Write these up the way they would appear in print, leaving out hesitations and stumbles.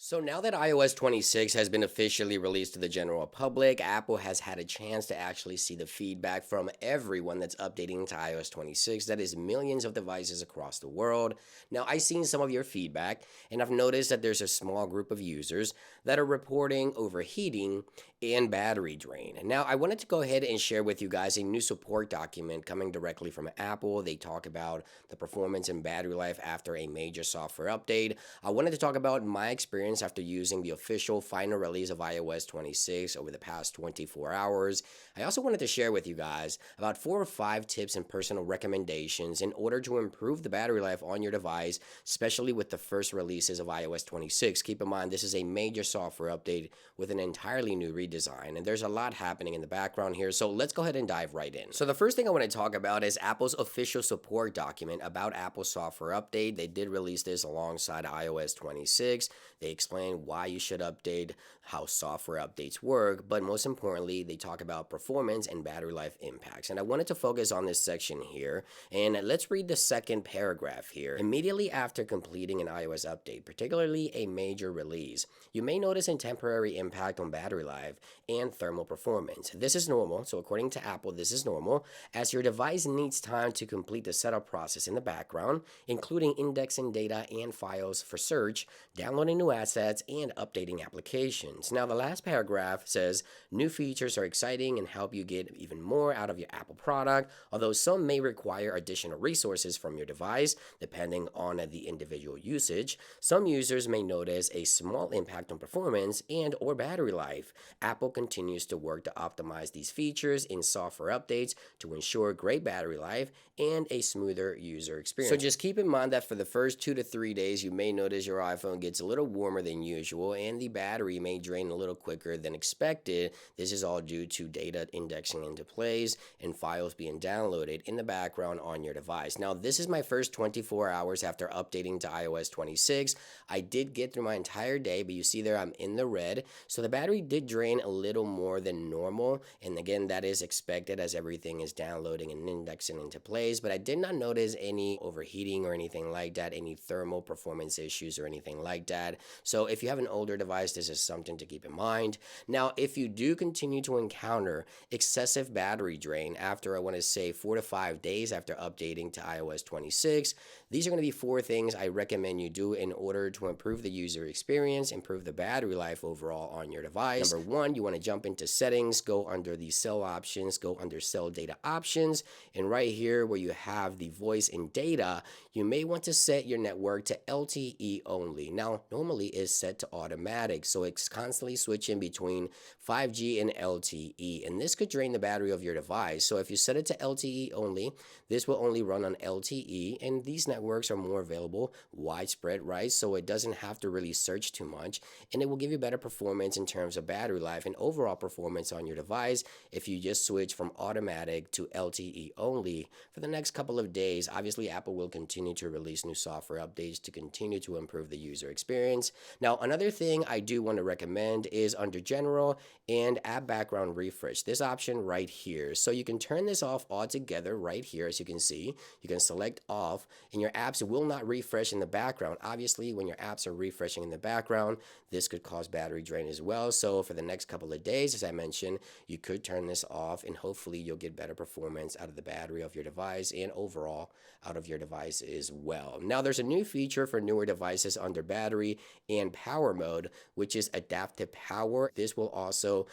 So now that iOS 26 has been officially released to the general public, Apple has had a chance to actually see the feedback from everyone that's updating to iOS 26. That is millions of devices across the world. Now, I've seen some of your feedback, and I've noticed that there's a small group of users that are reporting overheating and battery drain. Now, I wanted to go ahead and share with you guys a new support document coming directly from Apple. They talk about the performance and battery life after a major software update. I wanted to talk about my experience after using the official final release of iOS 26 over the past 24 hours. I also wanted to share with you guys about 4 or 5 tips and personal recommendations in order to improve the battery life on your device, especially with the first releases of iOS 26. Keep in mind, this is a major software update with an entirely new redesign, and there's a lot happening in the background here, so let's go ahead and dive right in. So the first thing I want to talk about is Apple's official support document about Apple's software update. They did release this alongside iOS 26. They explain why you should update, how software updates work, but most importantly, they talk about performance and battery life impacts. And I wanted to focus on this section here, and let's read the second paragraph here. Immediately after completing an iOS update, particularly a major release, you may notice a temporary impact on battery life and thermal performance. This is normal, so according to Apple, this is normal, as your device needs time to complete the setup process in the background, including indexing data and files for search, downloading new assets, and updating applications. Now, the last paragraph says, new features are exciting and help you get even more out of your Apple product, although some may require additional resources from your device, depending on the individual usage. Some users may notice a small impact on performance and or battery life. Apple continues to work to optimize these features in software updates to ensure great battery life and a smoother user experience. So just keep in mind that for the first 2 to 3 days, you may notice your iPhone gets a little warmer than usual and the battery may drain a little quicker than expected. This is all due to data indexing into place and files being downloaded in the background on your device. Now, this is my first 24 hours after updating to iOS 26. I did get through my entire day, but you see there I'm in the red. So the battery did drain a little more than normal. And again, that is expected as everything is downloading and indexing into place. But I did not notice any overheating or anything like that, any thermal performance issues or anything like that. So if you have an older device, this is something to keep in mind. Now, if you do continue to encounter excessive battery drain after, I want to say, 4 to 5 days after updating to iOS 26, these are going to be 4 things I recommend you do in order to improve the user experience, improve the battery life overall on your device. Number 1, you want to jump into settings, go under the cell options, go under cell data options, and right here where you have the voice and data, you may want to set your network to LTE only. Now, normally it's set to automatic, so it's constantly switching between 5G and LTE, and this could drain the battery of your device. So if you set it to LTE only, this will only run on LTE, and these networks are more available, widespread, right? So it doesn't have to really search too much, and it will give you better performance in terms of battery life and overall performance on your device if you just switch from automatic to LTE only for the next couple of days. Obviously, Apple will continue to release new software updates to continue to improve the user experience. Now, another thing I do want to recommend is under General and App Background Refresh, this option right here. So you can turn this off altogether right here. As you can see, you can select off and your apps will not refresh in the background. Obviously, when your apps are refreshing in the background, this could cause battery drain as well. So for the next couple of days, as I mentioned, you could turn this off and hopefully you'll get better performance out of the battery of your device and overall out of your device as well. Now, there's a new feature for newer devices under battery and power mode, which is adaptive power. This will also,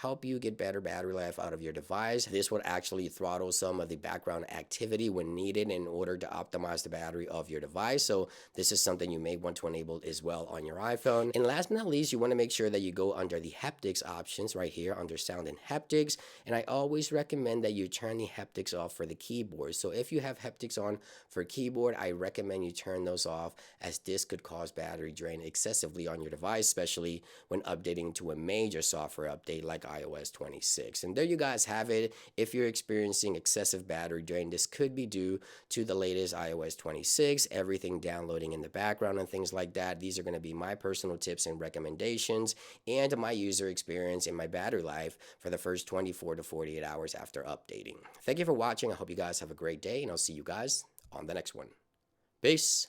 help you get better battery life out of your device. This will actually throttle some of the background activity when needed in order to optimize the battery of your device. So this is something you may want to enable as well on your iPhone. And last but not least, you want to make sure that you go under the haptics options right here under sound and haptics. And I always recommend that you turn the haptics off for the keyboard. So if you have haptics on for keyboard, I recommend you turn those off, as this could cause battery drain excessively on your device, especially when updating to a major software update like iOS 26. And there you guys have it. If you're experiencing excessive battery drain, this could be due to the latest iOS 26, everything downloading in the background and things like that. These are going to be my personal tips and recommendations and my user experience and my battery life for the first 24 to 48 hours after updating. Thank you for watching. I hope you guys have a great day, and I'll see you guys on the next one. Peace.